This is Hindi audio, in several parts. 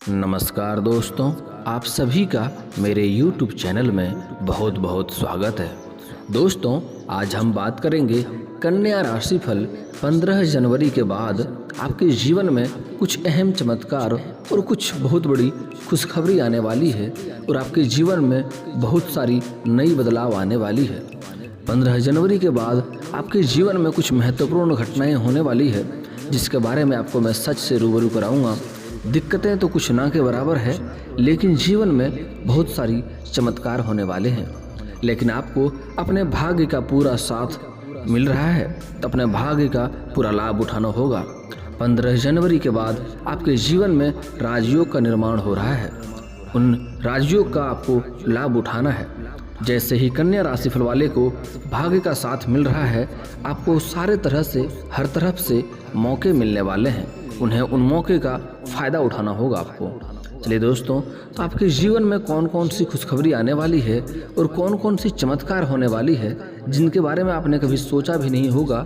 नमस्कार दोस्तों, आप सभी का मेरे YouTube चैनल में बहुत बहुत स्वागत है। दोस्तों, आज हम बात करेंगे कन्या राशिफल 15 जनवरी के बाद आपके जीवन में कुछ अहम चमत्कार और कुछ बहुत बड़ी खुशखबरी आने वाली है और आपके जीवन में बहुत सारी नई बदलाव आने वाली है। 15 जनवरी के बाद आपके जीवन में कुछ महत्वपूर्ण घटनाएं होने वाली है जिसके बारे में आपको मैं सच से रूबरू कराऊंगा। दिक्कतें तो कुछ ना के बराबर है, लेकिन जीवन में बहुत सारी चमत्कार होने वाले हैं। लेकिन आपको अपने भाग्य का पूरा साथ मिल रहा है तो अपने भाग्य का पूरा लाभ उठाना होगा। 15 जनवरी के बाद आपके जीवन में राजयोग का निर्माण हो रहा है। उन राजयोग का आपको लाभ उठाना है। जैसे ही कन्या राशिफल वाले को भाग्य का साथ मिल रहा है, आपको सारे तरह से हर तरफ से मौके मिलने वाले हैं। उन्हें उन मौके का फ़ायदा उठाना होगा आपको। चलिए दोस्तों, तो आपके जीवन में कौन कौन सी खुशखबरी आने वाली है और कौन कौन सी चमत्कार होने वाली है जिनके बारे में आपने कभी सोचा भी नहीं होगा,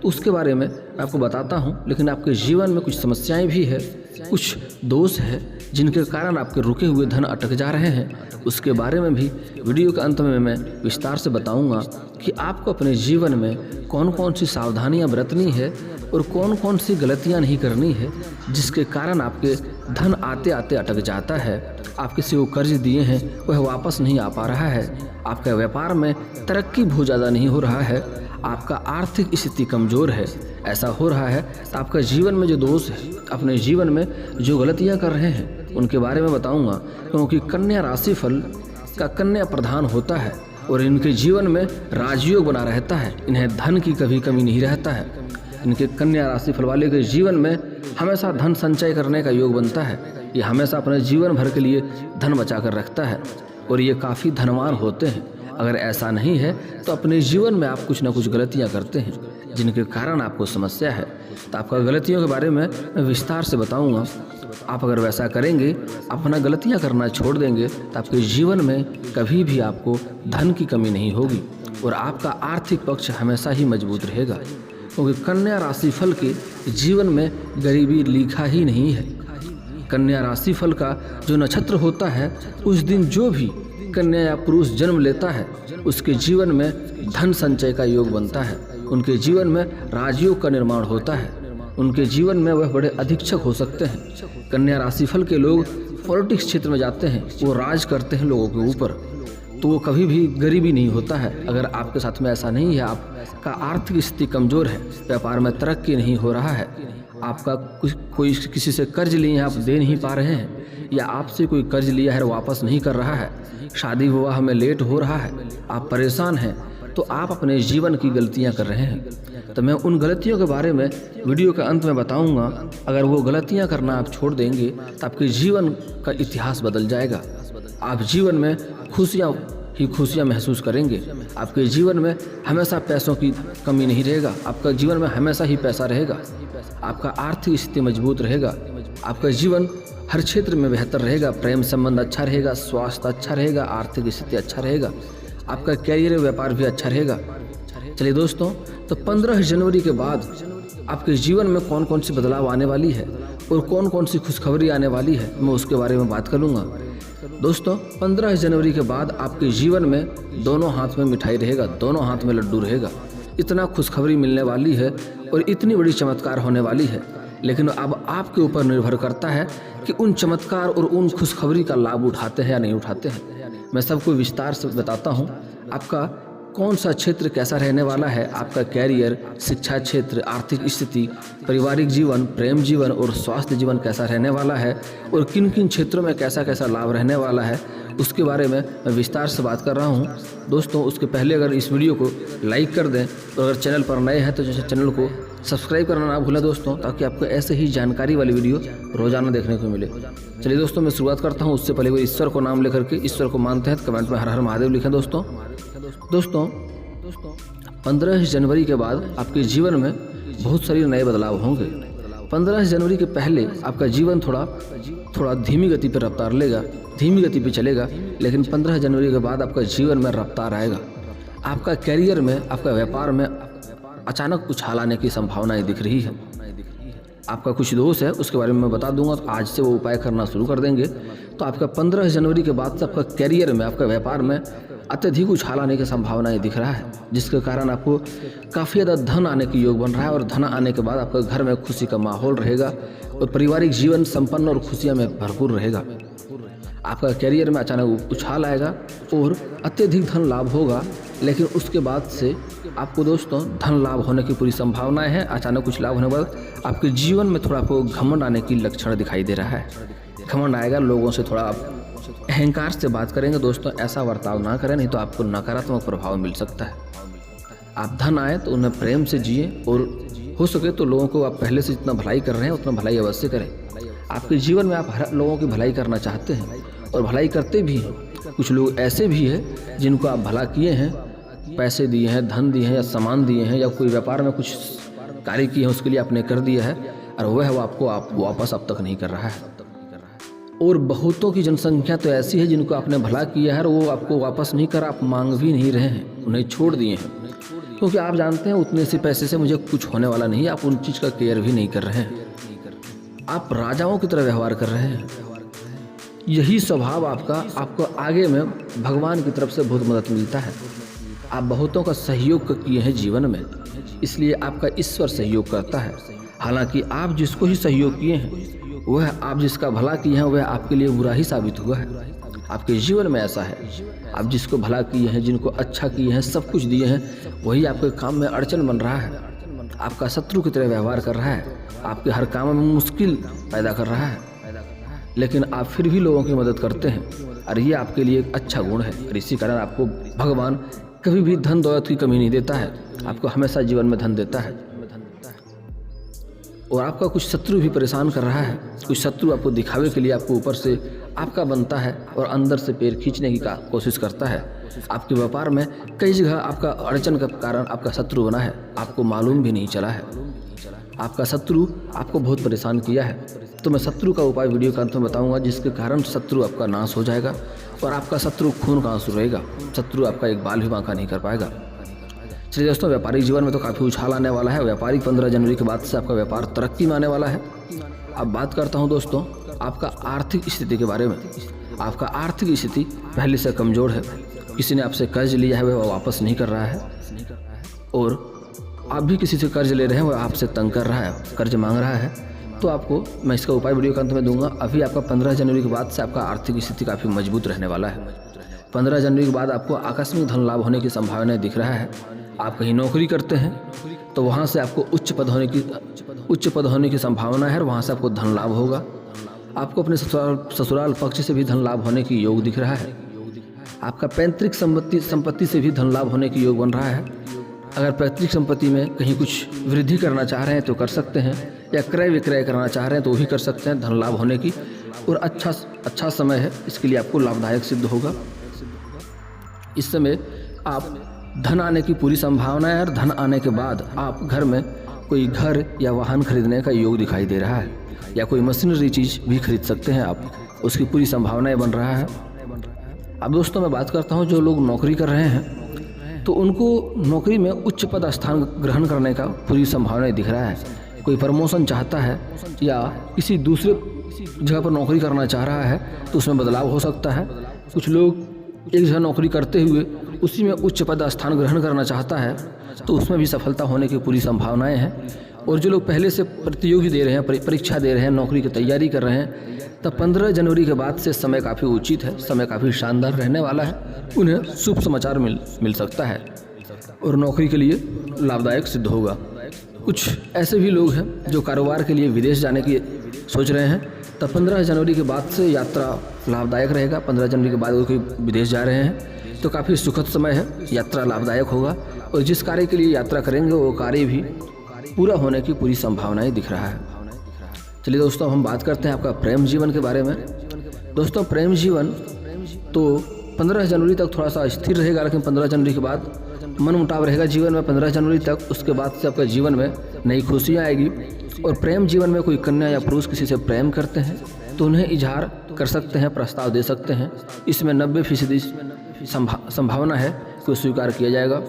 तो उसके बारे में मैं आपको बताता हूँ। लेकिन आपके जीवन में कुछ समस्याएं भी है, कुछ दोष है जिनके कारण आपके रुके हुए धन अटक जा रहे हैं। उसके बारे में भी वीडियो के अंत में मैं विस्तार से बताऊंगा कि आपको अपने जीवन में कौन कौन सी सावधानियां बरतनी है और कौन कौन सी गलतियां नहीं करनी है जिसके कारण आपके धन आते आते अटक जाता है। आप किसी को कर्ज दिए हैं, वह वापस नहीं आ पा रहा है। आपके व्यापार में तरक्की बहुत ज़्यादा नहीं हो रहा है। आपका आर्थिक स्थिति कमज़ोर है। ऐसा हो रहा है तो आपका जीवन में जो दोष है, अपने जीवन में जो गलतियां कर रहे हैं उनके बारे में बताऊंगा। क्योंकि कन्या राशिफल का कन्या प्रधान होता है और इनके जीवन में राजयोग बना रहता है। इन्हें धन की कभी कमी नहीं रहता है। इनके कन्या राशिफल वाले के जीवन में हमेशा धन संचय करने का योग बनता है। ये हमेशा अपने जीवन भर के लिए धन बचा कर रखता है और ये काफ़ी धनवान होते हैं। अगर ऐसा नहीं है तो अपने जीवन में आप कुछ ना कुछ गलतियां करते हैं जिनके कारण आपको समस्या है। तो आपका गलतियों के बारे में मैं विस्तार से बताऊंगा। आप अगर वैसा करेंगे, अपना गलतियां करना छोड़ देंगे, तो आपके जीवन में कभी भी आपको धन की कमी नहीं होगी और आपका आर्थिक पक्ष हमेशा ही मजबूत रहेगा। क्योंकि कन्या राशिफल के जीवन में गरीबी लिखा ही नहीं है। कन्या राशिफल का जो नक्षत्र होता है, उस दिन जो भी कन्या या पुरुष जन्म लेता है उसके जीवन में धन संचय का योग बनता है। उनके जीवन में राजयोग का निर्माण होता है। उनके जीवन में वह बड़े अधीक्षक हो सकते हैं। कन्या राशिफल के लोग पॉलिटिक्स क्षेत्र में जाते हैं, वो राज करते हैं लोगों के ऊपर, तो वो कभी भी गरीबी नहीं होता है। अगर आपके साथ में ऐसा नहीं है, आपका आर्थिक स्थिति कमज़ोर है, व्यापार में तरक्की नहीं हो रहा है, आपका कोई किसी से कर्ज लिए हैं, आप दे नहीं पा रहे हैं, या आपसे कोई कर्ज लिया है वापस नहीं कर रहा है, शादी विवाह में लेट हो रहा है, आप परेशान हैं, तो आप अपने जीवन की गलतियां कर रहे हैं। तो मैं उन गलतियों के बारे में वीडियो के अंत में बताऊंगा। अगर वो गलतियां करना आप छोड़ देंगे तो आपके जीवन का इतिहास बदल जाएगा। आप जीवन में खुशियाँ ही खुशियाँ महसूस करेंगे। आपके जीवन में हमेशा पैसों की कमी नहीं रहेगा। आपका जीवन में हमेशा ही पैसा रहेगा। आपका आर्थिक स्थिति मजबूत रहेगा। आपका जीवन हर क्षेत्र में बेहतर रहेगा। प्रेम संबंध अच्छा रहेगा, स्वास्थ्य अच्छा रहेगा, आर्थिक स्थिति अच्छा रहेगा, आपका कैरियर व्यापार भी अच्छा रहेगा। चलिए दोस्तों, तो 15 जनवरी के बाद आपके जीवन में कौन कौन सी बदलाव आने वाली है और कौन कौन सी खुशखबरी आने वाली है, मैं उसके बारे में बात करूँगा। दोस्तों, 15 जनवरी के बाद आपके जीवन में दोनों हाथ में मिठाई रहेगा, दोनों हाथ में लड्डू रहेगा। इतना खुशखबरी मिलने वाली है और इतनी बड़ी चमत्कार होने वाली है। लेकिन अब आपके ऊपर निर्भर करता है कि उन चमत्कार और उन खुशखबरी का लाभ उठाते हैं या नहीं उठाते हैं। मैं सबको विस्तार से बताता हूँ। आपका कौन सा क्षेत्र कैसा रहने वाला है, आपका कैरियर, शिक्षा क्षेत्र, आर्थिक स्थिति, पारिवारिक जीवन, प्रेम जीवन और स्वास्थ्य जीवन कैसा रहने वाला है और किन किन क्षेत्रों में कैसा कैसा लाभ रहने वाला है, उसके बारे में मैं विस्तार से बात कर रहा हूं। दोस्तों, उसके पहले अगर इस वीडियो को लाइक कर दें और अगर चैनल पर नए हैं तो चैनल को सब्सक्राइब करना ना भूलें दोस्तों, ताकि आपको ऐसे ही जानकारी वाली वीडियो रोजाना देखने को मिले। चलिए दोस्तों, मैं शुरुआत करता हूँ। उससे पहले वो ईश्वर को नाम लेकर के ईश्वर को मानते हैं तो कमेंट में हर हर महादेव लिखें दोस्तों। 15 जनवरी के बाद आपके जीवन में बहुत सारे नए बदलाव होंगे। 15 जनवरी के पहले आपका जीवन थोड़ा धीमी गति पर रफ्तार लेगा, धीमी गति पे चलेगा। लेकिन 15 जनवरी के बाद आपका जीवन में रफ्तार आएगा। आपका कैरियर में, आपका व्यापार में अचानक उछाल आने की संभावनाएं दिख रही है। आपका कुछ दोष है उसके बारे में मैं बता दूंगा, तो आज से वो उपाय करना शुरू कर देंगे तो आपका 15 जनवरी के बाद से आपका करियर में, आपका व्यापार में अत्यधिक उछाल आने की संभावनाएं दिख रहा है, जिसके कारण आपको काफ़ी ज़्यादा धन आने की योग बन रहा है। और धन आने के बाद आपका घर में खुशी का माहौल रहेगा और पारिवारिक जीवन संपन्न और खुशियाँ में भरपूर रहेगा। आपका करियर में अचानक उछाल आएगा और अत्यधिक धन लाभ होगा, लेकिन उसके बाद से आपको दोस्तों धन लाभ होने की पूरी संभावनाएं हैं। अचानक कुछ लाभ होने के बाद आपके जीवन में थोड़ा आपको घमंड आने की लक्षण दिखाई दे रहा है। घमंड आएगा, लोगों से थोड़ा आप अहंकार से बात करेंगे। दोस्तों ऐसा बर्ताव ना करें, नहीं तो आपको नकारात्मक प्रभाव मिल सकता है। आप धन आए तो उन्हें प्रेम से जिए और हो सके तो लोगों को आप पहले से जितना भलाई कर रहे हैं उतना भलाई अवश्य करें। आपके जीवन में आप हर लोगों की भलाई करना चाहते हैं और भलाई करते भी हैं। कुछ लोग ऐसे भी हैं जिनको आप भला किए हैं, पैसे दिए हैं, धन दिए हैं या सामान दिए हैं या कोई व्यापार में कुछ कार्य किए हैं, उसके लिए आपने कर दिया है और वह आपको वापस अब तक नहीं कर रहा है। और बहुतों की जनसंख्या तो ऐसी है जिनको आपने भला किया है और वो आपको वापस नहीं करा, आप मांग भी नहीं रहे हैं, उन्हें छोड़ दिए हैं, क्योंकि आप जानते हैं उतने से पैसे से मुझे कुछ होने वाला नहीं है। आप उन चीज़ का केयर भी नहीं कर रहे हैं, आप राजाओं की तरह व्यवहार कर रहे हैं। यही स्वभाव आपको आगे में भगवान की तरफ से बहुत मदद मिलता है। आप बहुतों का सहयोग किए हैं जीवन में, इसलिए आपका ईश्वर सहयोग करता है। हालांकि आप जिसको ही सहयोग किए हैं, वह आप जिसका भला किए हैं वह आपके लिए बुरा ही साबित हुआ है। आपके जीवन में ऐसा है, आप जिसको भला किए हैं, जिनको अच्छा किए हैं, सब कुछ दिए हैं, वही आपके काम में अड़चन बन रहा है, आपका शत्रु की तरह व्यवहार कर रहा है, आपके हर काम में मुश्किल पैदा कर रहा है। लेकिन आप फिर भी लोगों की मदद करते हैं और ये आपके लिए एक अच्छा गुण है। और इसी कारण आपको भगवान कभी भी धन दौलत की कमी नहीं देता है, आपको हमेशा जीवन में धन देता है। और आपका कुछ शत्रु भी परेशान कर रहा है, कुछ शत्रु आपको दिखावे के लिए आपको ऊपर से आपका बनता है और अंदर से पैर खींचने की कोशिश करता है। आपके व्यापार में कई जगह आपका अड़चन का कारण आपका शत्रु बना है, आपको मालूम भी नहीं चला है। आपका शत्रु आपको बहुत परेशान किया है, तो मैं शत्रु का उपाय वीडियो के अंत में बताऊंगा, जिसके कारण शत्रु आपका नाश हो जाएगा और आपका शत्रु खून का आंसू रहेगा। शत्रु आपका एक बाल भी बांका नहीं कर पाएगा। चलिए दोस्तों, व्यापारिक जीवन में तो काफ़ी उछाल आने वाला है। व्यापारिक 15 जनवरी के बाद से आपका व्यापार तरक्की में आने वाला है। अब बात करता हूं दोस्तों आपका आर्थिक स्थिति के बारे में। आपका आर्थिक स्थिति पहले से कमज़ोर है, किसी ने आपसे कर्ज लिया है वह वापस नहीं कर रहा है, और आप भी किसी से कर्ज ले रहे हैं वह आपसे तंग कर रहा है, कर्ज मांग रहा है। तो आपको मैं इसका उपाय वीडियो के अंत में दूंगा। अभी आपका 15 जनवरी के बाद से आपका आर्थिक स्थिति काफ़ी मजबूत रहने वाला है। 15 जनवरी के बाद आपको आकस्मिक धन लाभ होने की संभावना दिख रहा है। आप कहीं नौकरी करते हैं तो वहाँ से आपको उच्च पद होने की संभावना है और वहाँ से आपको धन लाभ होगा। आपको अपने ससुराल पक्ष से भी धन लाभ होने की योग दिख रहा है। आपका पैतृक संपत्ति से भी धन लाभ होने की योग बन रहा है। अगर पैतृक संपत्ति में कहीं कुछ वृद्धि करना चाह रहे हैं तो कर सकते हैं, या क्रय विक्रय करना चाह रहे हैं तो भी कर सकते हैं, धन लाभ होने की। और अच्छा समय है, इसके लिए आपको लाभदायक सिद्ध होगा। इस समय आप धन आने की पूरी संभावना है और धन आने के बाद आप घर में कोई घर या वाहन खरीदने का योग दिखाई दे रहा है, या कोई मशीनरी चीज़ भी खरीद सकते हैं आप, उसकी पूरी संभावनाएं बन रहा है। अब दोस्तों मैं बात करता हूं, जो लोग नौकरी कर रहे हैं तो उनको नौकरी में उच्च पद स्थान ग्रहण करने का पूरी संभावना दिख रहा है। कोई प्रमोशन चाहता है या किसी दूसरे जगह पर नौकरी करना चाह रहा है तो उसमें बदलाव हो सकता है। कुछ लोग एक जगह नौकरी करते हुए उसी में उच्च पद स्थान ग्रहण करना चाहता है तो उसमें भी सफलता होने की पूरी संभावनाएं हैं। और जो लोग पहले से प्रतियोगी दे रहे हैं, परीक्षा दे रहे हैं, नौकरी की तैयारी कर रहे हैं, तब 15 जनवरी के बाद से समय काफ़ी उचित है, समय काफ़ी शानदार रहने वाला है। उन्हें शुभ समाचार मिल सकता है और नौकरी के लिए लाभदायक सिद्ध होगा। कुछ ऐसे भी लोग हैं जो कारोबार के लिए विदेश जाने की सोच रहे हैं, तब 15 जनवरी के बाद से यात्रा लाभदायक रहेगा। 15 जनवरी के बाद वो कोई विदेश जा रहे हैं तो काफ़ी सुखद समय है, यात्रा लाभदायक होगा और जिस कार्य के लिए यात्रा करेंगे वो कार्य भी पूरा होने की पूरी संभावनाएं दिख रहा है। चलिए दोस्तों, हम बात करते हैं आपका प्रेम जीवन के बारे में। दोस्तों प्रेम जीवन तो 15 जनवरी तक थोड़ा सा स्थिर रहेगा, लेकिन 15 जनवरी के बाद मनमुटाव रहेगा जीवन में 15 जनवरी तक। उसके बाद से आपका जीवन में नई खुशियाँ आएगी। और प्रेम जीवन में कोई कन्या या पुरुष किसी से प्रेम करते हैं तो उन्हें इजहार कर सकते हैं, प्रस्ताव दे सकते हैं। इसमें 90% संभावना है कि स्वीकार किया जाएगा,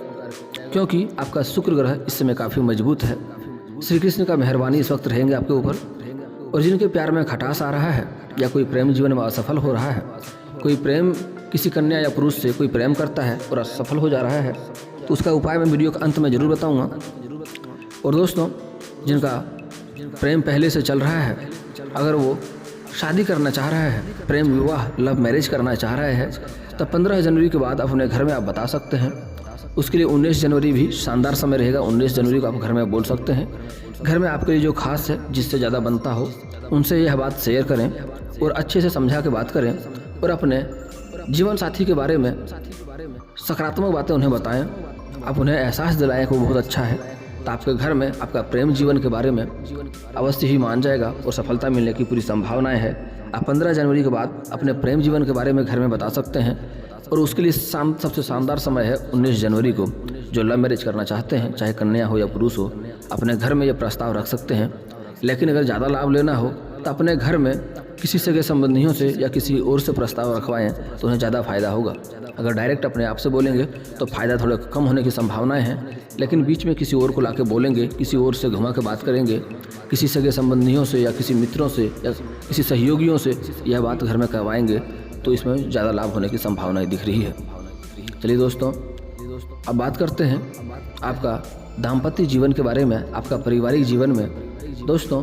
क्योंकि आपका शुक्र ग्रह इस समय काफ़ी मजबूत है। श्री कृष्ण का मेहरबानी इस वक्त रहेंगे आपके ऊपर। और जिनके प्यार में खटास आ रहा है या कोई प्रेम जीवन में असफल हो रहा है, कोई प्रेम किसी कन्या या पुरुष से कोई प्रेम करता है और असफल हो जा रहा है, तो उसका उपाय मैं वीडियो के अंत में ज़रूर बताऊंगा। और दोस्तों, जिनका प्रेम पहले से चल रहा है, अगर वो शादी करना चाह रहा है, प्रेम विवाह लव मैरिज करना चाह रहा है, तो 15 जनवरी के बाद अपने घर में आप बता सकते हैं। उसके लिए 19 जनवरी भी शानदार समय रहेगा। 19 जनवरी को आप घर में बोल सकते हैं। घर में आपके लिए जो खास है, जिससे ज़्यादा बनता हो, उनसे यह बात शेयर करें और अच्छे से समझा के बात करें और अपने जीवन साथी के बारे में सकारात्मक बातें उन्हें बताएं। आप उन्हें एहसास दिलाएं कि वो बहुत अच्छा है, तो आपके घर में आपका प्रेम जीवन के बारे में अवश्य ही मान जाएगा और सफलता मिलने की पूरी संभावनाएं है। आप 15 जनवरी के बाद अपने प्रेम जीवन के बारे में घर में बता सकते हैं। और उसके लिए सबसे शानदार समय है 19 जनवरी को। जो लव मैरिज करना चाहते हैं, चाहे कन्या हो या पुरुष हो, अपने घर में ये प्रस्ताव रख सकते हैं। लेकिन अगर ज़्यादा लाभ लेना हो तो अपने घर में किसी सगे संबंधियों से या किसी और से प्रस्ताव रखवाएं, तो उन्हें ज़्यादा फायदा होगा। अगर डायरेक्ट अपने आप से बोलेंगे तो फ़ायदा थोड़ा कम होने की संभावनाएं हैं, लेकिन बीच में किसी और को लाके बोलेंगे, किसी और से घुमा के बात करेंगे, किसी सगे संबंधियों से या किसी मित्रों से या किसी सहयोगियों से यह बात घर में करवाएंगे, तो इसमें ज़्यादा लाभ होने की संभावनाएं दिख रही है। चलिए दोस्तों, अब बात करते हैं आपका दाम्पत्य जीवन के बारे में, आपका पारिवारिक जीवन में। दोस्तों,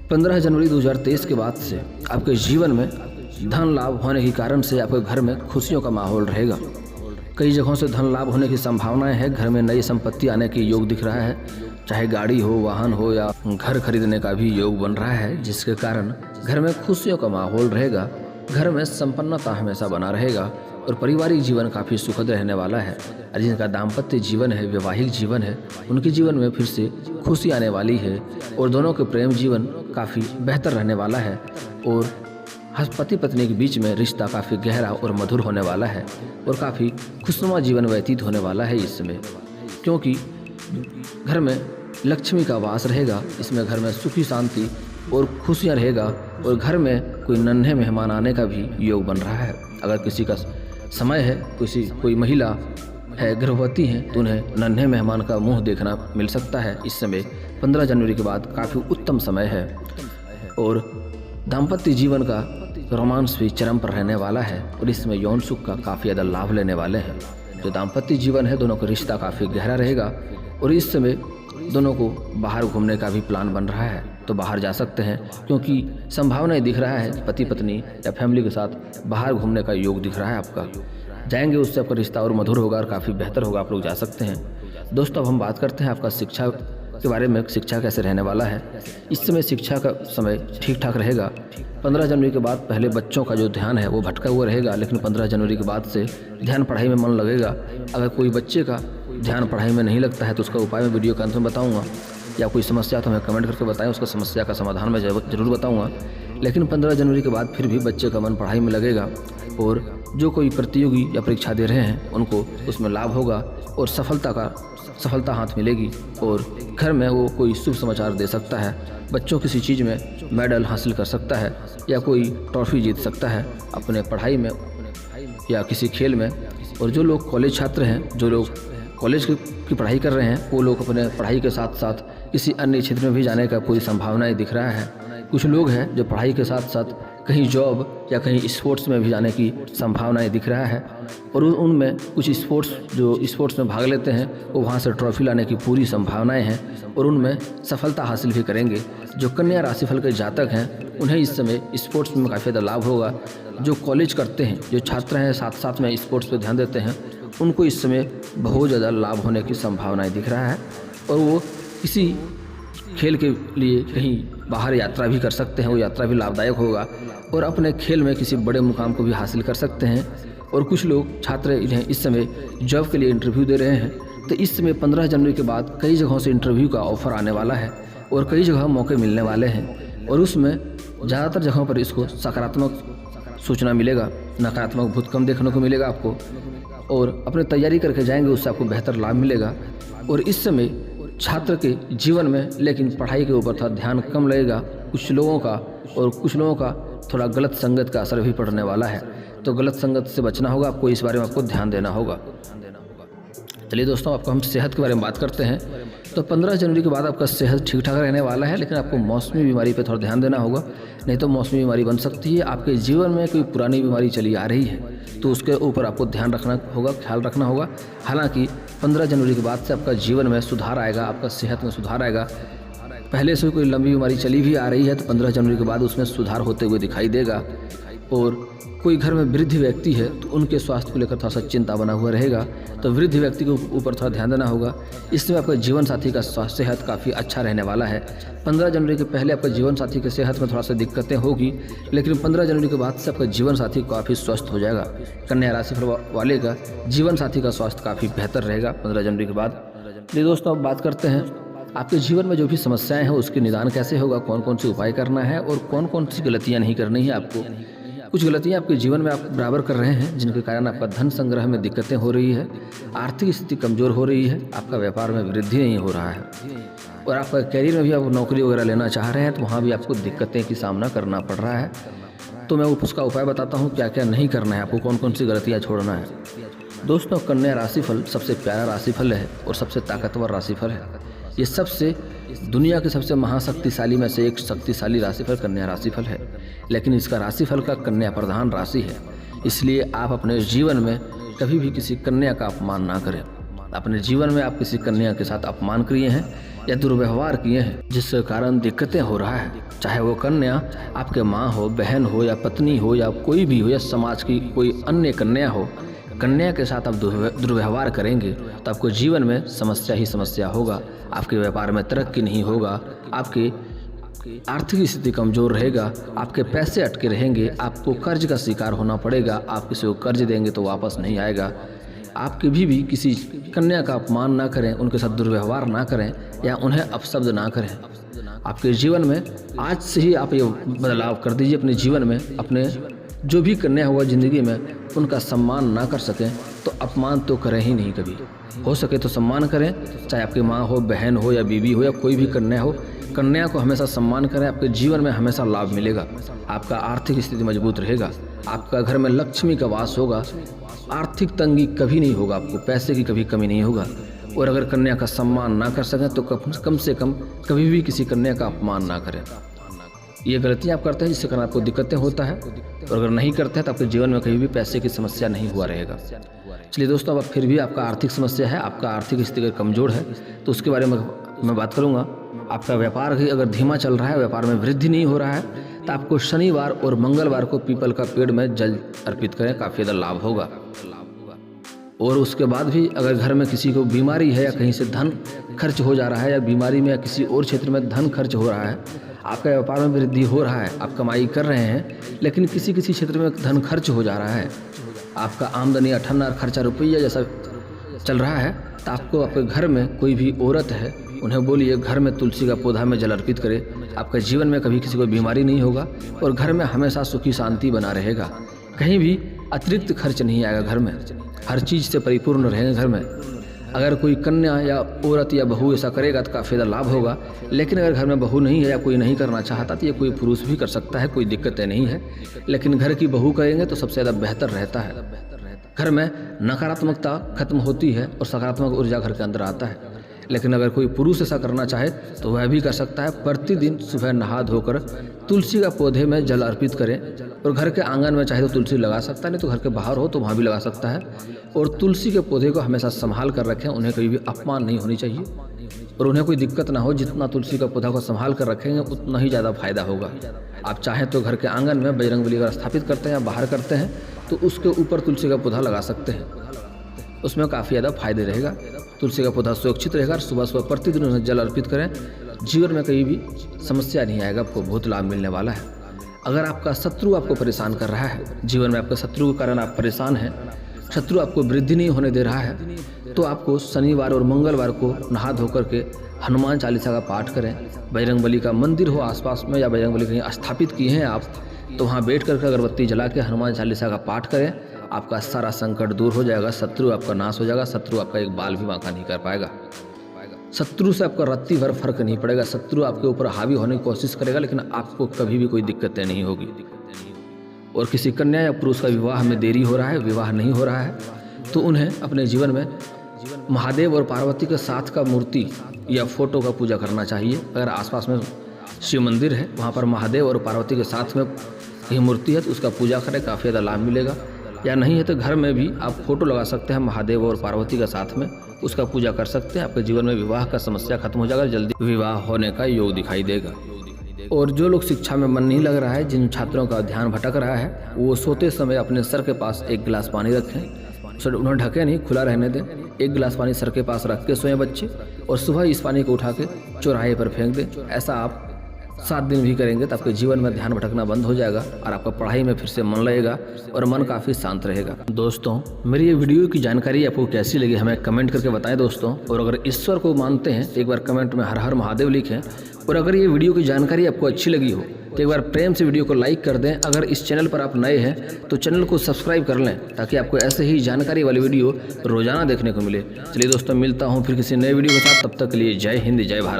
15 जनवरी 2023 के बाद से आपके जीवन में धन लाभ होने के कारण से आपके घर में खुशियों का माहौल रहेगा। कई जगहों से धन लाभ होने की संभावनाएं हैं। घर में नई संपत्ति आने की योग दिख रहा है, चाहे गाड़ी हो, वाहन हो या घर खरीदने का भी योग बन रहा है, जिसके कारण घर में खुशियों का माहौल रहेगा। घर में संपन्नता हमेशा बना रहेगा और पारिवारिक जीवन काफ़ी सुखद रहने वाला है। और जिनका दाम्पत्य जीवन है, वैवाहिक जीवन है, उनके जीवन में फिर से खुशी आने वाली है और दोनों के प्रेम जीवन काफ़ी बेहतर रहने वाला है और पति पत्नी के बीच में रिश्ता काफ़ी गहरा और मधुर होने वाला है और काफ़ी खुशनुमा जीवन व्यतीत होने वाला है इसमें, क्योंकि घर में लक्ष्मी का वास रहेगा। इसमें घर में सुखी शांति और खुशियाँ रहेगा और घर में कोई नन्हे मेहमान आने का भी योग बन रहा है। अगर किसी का समय है, कोई महिला है, गर्भवती है, तो उन्हें नन्हे मेहमान का मुंह देखना मिल सकता है। इस समय 15 जनवरी के बाद काफ़ी उत्तम समय है और दाम्पत्य जीवन का रोमांस भी चरम पर रहने वाला है और इसमें यौन सुख का काफ़ी ज़्यादा लाभ लेने वाले हैं। जो दाम्पत्य जीवन है, दोनों का रिश्ता काफ़ी गहरा रहेगा और इस समय दोनों को बाहर घूमने का भी प्लान बन रहा है, तो बाहर जा सकते हैं, क्योंकि संभावनाएं दिख रहा है पति पत्नी या फैमिली के साथ बाहर घूमने का योग दिख रहा है। आपका जाएंगे, उससे आपका रिश्ता और मधुर होगा और काफ़ी बेहतर होगा। आप लोग जा सकते हैं। दोस्तों, अब हम बात करते हैं आपका शिक्षा के बारे में। शिक्षा कैसे रहने वाला है? इस समय शिक्षा का समय ठीक ठाक रहेगा। 15 जनवरी के बाद पहले बच्चों का जो ध्यान है वो भटका हुआ रहेगा, लेकिन 15 जनवरी के बाद से ध्यान पढ़ाई में मन लगेगा। अगर कोई बच्चे का ध्यान पढ़ाई में नहीं लगता है तो उसका उपाय मैं वीडियो के अंत में बताऊंगा, या कोई समस्या तो हमें कमेंट करके बताएं, उसका समस्या का समाधान मैं जरूर बताऊंगा। लेकिन 15 जनवरी के बाद फिर भी बच्चे का मन पढ़ाई में लगेगा और जो कोई प्रतियोगी या परीक्षा दे रहे हैं उनको उसमें लाभ होगा और सफलता हाथ मिलेगी और घर में वो कोई शुभ समाचार दे सकता है। बच्चों किसी चीज़ में मेडल हासिल कर सकता है या कोई ट्रॉफी जीत सकता है अपने पढ़ाई में या किसी खेल में। और जो लोग कॉलेज छात्र हैं, जो लोग कॉलेज की पढ़ाई कर रहे हैं, वो लोग अपने पढ़ाई के साथ साथ किसी अन्य क्षेत्र में भी जाने का पूरी संभावनाएं दिख रहा है। कुछ लोग हैं जो पढ़ाई के साथ साथ कहीं जॉब या कहीं स्पोर्ट्स में भी जाने की संभावनाएं दिख रहा है और उनमें कुछ स्पोर्ट्स में भाग लेते हैं वो वहाँ से ट्रॉफी लाने की पूरी संभावनाएं हैं और उनमें सफलता हासिल भी करेंगे। जो कन्या राशिफल के जातक हैं उन्हें इस समय स्पोर्ट्स में काफ़ी ज़्यादा लाभ होगा। जो कॉलेज करते हैं, जो छात्र हैं साथ साथ में स्पोर्ट्स पर ध्यान देते हैं, उनको इस समय बहुत ज़्यादा लाभ होने की संभावनाएँ दिख रहा है और वो किसी खेल के लिए कहीं बाहर यात्रा भी कर सकते हैं। वो यात्रा भी लाभदायक होगा और अपने खेल में किसी बड़े मुकाम को भी हासिल कर सकते हैं। और कुछ लोग छात्र इन्हें इस समय जॉब के लिए इंटरव्यू दे रहे हैं, तो इस समय 15 जनवरी के बाद कई जगहों से इंटरव्यू का ऑफर आने वाला है और कई जगह मौके मिलने वाले हैं और उसमें ज़्यादातर जगहों पर इसको सकारात्मक सूचना मिलेगा, नकारात्मक बहुत कम देखने को मिलेगा आपको। और अपनी तैयारी करके जाएंगे, उससे आपको बेहतर लाभ मिलेगा। और इस समय छात्र के जीवन में लेकिन पढ़ाई के ऊपर थोड़ा ध्यान कम लगेगा कुछ लोगों का थोड़ा गलत संगत का असर भी पड़ने वाला है, तो गलत संगत से बचना होगा आपको, इस बारे में आपको ध्यान देना होगा। चलिए दोस्तों, आपको हम सेहत के बारे में बात करते हैं। तो 15 जनवरी के बाद आपका सेहत ठीक ठाक रहने वाला है, लेकिन आपको मौसमी बीमारी पर थोड़ा ध्यान देना होगा, नहीं तो मौसमी बीमारी बन सकती है। आपके जीवन में कोई पुरानी बीमारी चली आ रही है तो उसके ऊपर आपको ध्यान रखना होगा, ख्याल रखना होगा। हालांकि 15 जनवरी के बाद से आपका जीवन में सुधार आएगा, आपका सेहत में सुधार आएगा। पहले से कोई लंबी बीमारी चली भी आ रही है तो 15 जनवरी के बाद उसमें सुधार होते हुए दिखाई देगा। और कोई घर में वृद्ध व्यक्ति है तो उनके स्वास्थ्य को लेकर थोड़ा सा चिंता बना हुआ रहेगा, तो वृद्ध व्यक्ति के ऊपर थोड़ा ध्यान देना होगा। इसमें आपका जीवन साथी का सेहत काफ़ी अच्छा रहने वाला है। 15 जनवरी के पहले आपका जीवन साथी के सेहत में थोड़ा सा दिक्कतें होगी, लेकिन 15 जनवरी के बाद से आपका जीवन साथी काफ़ी स्वस्थ हो जाएगा। कन्या राशिफल वाले का जीवन साथी का स्वास्थ्य काफ़ी बेहतर रहेगा 15 जनवरी के बाद। चलिए दोस्तों, अब बात करते हैं आपके जीवन में जो भी समस्याएं हैं उसके निदान कैसे होगा, कौन कौन से उपाय करना है और कौन कौन सी गलतियां नहीं करनी है आपको। कुछ गलतियां आपके जीवन में आप बराबर कर रहे हैं जिनके कारण आपका धन संग्रह में दिक्कतें हो रही है, आर्थिक स्थिति कमज़ोर हो रही है, आपका व्यापार में वृद्धि नहीं हो रहा है और आपका कैरियर में भी आप नौकरी वगैरह लेना चाह रहे हैं तो वहाँ भी आपको दिक्कतें की सामना करना पड़ रहा है। तो मैं उसका उपाय बताता हूँ क्या क्या नहीं करना है आपको, कौन कौन सी गलतियाँ छोड़ना है। दोस्तों, कन्या राशिफल सबसे प्यारा राशिफल है और सबसे ताकतवर राशिफल है। ये सबसे दुनिया के सबसे महाशक्तिशाली में से एक शक्तिशाली राशिफल कन्या राशिफल है, लेकिन इसका राशिफल का कन्या प्रधान राशि है। इसलिए आप अपने जीवन में कभी भी किसी कन्या का अपमान ना करें। अपने जीवन में आप किसी कन्या के साथ अपमान किए हैं या दुर्व्यवहार किए हैं जिसके कारण दिक्कतें हो रहा है, चाहे वो कन्या आपके माँ हो, बहन हो या पत्नी हो या कोई भी हो या समाज की कोई अन्य कन्या हो, कन्या के साथ आप दुर्व्यवहार करेंगे तो आपको जीवन में समस्या ही समस्या होगा। आपके व्यापार में तरक्की नहीं होगा, आपकी आर्थिक स्थिति कमज़ोर रहेगा, आपके पैसे अटके रहेंगे, आपको कर्ज का शिकार होना पड़ेगा। आप किसी को कर्ज देंगे तो वापस नहीं आएगा। आप कभी भी किसी कन्या का अपमान ना करें, उनके साथ दुर्व्यवहार ना करें या उन्हें अपशब्द ना करें। आपके जीवन में आज से ही आप ये बदलाव कर दीजिए अपने जीवन में। अपने जो भी कन्या हुआ ज़िंदगी में उनका सम्मान ना कर सकें तो अपमान तो करें ही नहीं। कभी हो सके तो सम्मान करें, चाहे आपकी माँ हो, बहन हो या बीवी हो या कोई भी कन्या हो। कन्या को हमेशा सम्मान करें, आपके जीवन में हमेशा लाभ मिलेगा, आपका आर्थिक स्थिति मजबूत रहेगा, आपका घर में लक्ष्मी का वास होगा, आर्थिक तंगी कभी नहीं होगा, आपको पैसे की कभी कमी नहीं होगा। और अगर कन्या का सम्मान ना कर सकें तो कम से कम कभी भी किसी कन्या का अपमान ना करें। ये गलतियाँ आप करते हैं जिससे कारण आपको दिक्कतें होता है, और अगर नहीं करते हैं तो आपके जीवन में कभी भी पैसे की समस्या नहीं हुआ रहेगा। चलिए दोस्तों, अब फिर भी आपका आर्थिक समस्या है, आपका आर्थिक स्थिति कमज़ोर है तो उसके बारे में मैं बात करूँगा। आपका व्यापार ही अगर धीमा चल रहा है, व्यापार में वृद्धि नहीं हो रहा है तो आपको शनिवार और मंगलवार को पीपल का पेड़ में जल अर्पित करें, काफ़ी ज़्यादा लाभ होगा। और उसके बाद भी अगर घर में किसी को बीमारी है या कहीं से धन खर्च हो जा रहा है या बीमारी में या किसी और क्षेत्र में धन खर्च हो रहा है, आपका व्यापार में वृद्धि हो रहा है, आप कमाई कर रहे हैं लेकिन किसी किसी क्षेत्र में धन खर्च हो जा रहा है, आपका आमदनी अठन्ना खर्चा रुपया जैसा चल रहा है, तो आपको आपके घर में कोई भी औरत है उन्हें बोलिए घर में तुलसी का पौधा में जल अर्पित करे। आपके जीवन में कभी किसी को बीमारी नहीं होगा और घर में हमेशा सुखी शांति बना रहेगा। कहीं भी अतिरिक्त खर्च नहीं आएगा, घर में हर चीज़ से परिपूर्ण रहेंगे घर में। अगर कोई कन्या या औरत या बहू ऐसा करेगा तो काफ़ी ज़्यादा लाभ होगा। लेकिन अगर घर में बहू नहीं है या कोई नहीं करना चाहता तो ये कोई पुरुष भी कर सकता है, कोई दिक्कतें नहीं है। लेकिन घर की बहू करेंगे तो सबसे ज़्यादा बेहतर रहता है। घर में नकारात्मकता खत्म होती है और सकारात्मक ऊर्जा घर के अंदर आता है। लेकिन अगर कोई पुरुष ऐसा करना चाहे तो वह भी कर सकता है। प्रतिदिन सुबह नहा धोकर तुलसी का पौधे में जल अर्पित करें और घर के आंगन में चाहे तो तुलसी लगा सकता है, नहीं तो घर के बाहर हो तो वहाँ भी लगा सकता है। और तुलसी के पौधे को हमेशा संभाल कर रखें, उन्हें कभी भी अपमान नहीं होनी चाहिए और उन्हें कोई दिक्कत ना हो। जितना तुलसी का पौधा को संभाल कर रखेंगे उतना ही ज़्यादा फायदा होगा। आप चाहें तो घर के आंगन में बजरंगबली अगर स्थापित करते हैं या बाहर करते हैं तो उसके ऊपर तुलसी का पौधा लगा सकते हैं, उसमें काफ़ी ज़्यादा फायदे रहेगा। तुलसी का पौधा सुरक्षित रहेगा और सुबह सुबह प्रतिदिन उन्हें जल अर्पित करें। जीवन में कहीं भी समस्या नहीं आएगा, आपको बहुत लाभ मिलने वाला है। अगर आपका शत्रु आपको परेशान कर रहा है, जीवन में आपके शत्रु के कारण आप परेशान हैं, शत्रु आपको वृद्धि नहीं होने दे रहा है, तो आपको शनिवार और मंगलवार को नहा धोकर के हनुमान चालीसा का पाठ करें। बजरंगबली का मंदिर हो आसपास में या बजरंगबली कहीं स्थापित किए हैं आप तो वहाँ बैठ करके अगरबत्ती जला के हनुमान चालीसा का पाठ करें। आपका सारा संकट दूर हो जाएगा, शत्रु आपका नाश हो जाएगा, शत्रु आपका एक बाल भी वांका नहीं कर पाएगा। शत्रु से आपका रत्ती भर फर्क नहीं पड़ेगा। शत्रु आपके ऊपर हावी होने की कोशिश करेगा लेकिन आपको कभी भी कोई दिक्कतें नहीं होगी। और किसी कन्या या पुरुष का विवाह में देरी हो रहा है, विवाह नहीं हो रहा है, तो उन्हें अपने जीवन में महादेव और पार्वती के साथ का मूर्ति या फोटो का पूजा करना चाहिए। अगर आसपास में शिव मंदिर है वहाँ पर महादेव और पार्वती के साथ में ये मूर्ति है तो उसका पूजा करें, काफ़ी ज़्यादा लाभ मिलेगा। या नहीं है तो घर में भी आप फोटो लगा सकते हैं महादेव और पार्वती के साथ में, उसका पूजा कर सकते हैं। आपके जीवन में विवाह का समस्या खत्म हो जाएगा, जल्दी विवाह होने का योग दिखाई देगा। और जो लोग शिक्षा में मन नहीं लग रहा है, जिन छात्रों का ध्यान भटक रहा है, वो सोते समय अपने सर के पास एक गिलास पानी रखें। सर उन्हें ढके नहीं, खुला रहने दें। एक गिलास पानी सर के पास रख के सोएं बच्चे, और सुबह इस पानी को उठा के चौराहे पर फेंक दें। ऐसा आप 7 दिन भी करेंगे तो आपके जीवन में ध्यान भटकना बंद हो जाएगा और आपका पढ़ाई में फिर से मन लगेगा और मन काफ़ी शांत रहेगा। दोस्तों, मेरी ये वीडियो की जानकारी आपको कैसी लगी हमें कमेंट करके बताएं दोस्तों। और अगर ईश्वर को मानते हैं तो एक बार कमेंट में हर हर महादेव लिखें। और अगर ये वीडियो की जानकारी आपको अच्छी लगी हो तो एक बार प्रेम से वीडियो को लाइक कर दें। अगर इस चैनल पर आप नए हैं तो चैनल को सब्सक्राइब कर लें, ताकि आपको ऐसे ही जानकारी वाली वीडियो रोजाना देखने को मिले। चलिए दोस्तों, मिलता हूँ फिर किसी नए वीडियो के साथ। तब तक के लिए जय हिंद, जय भारत।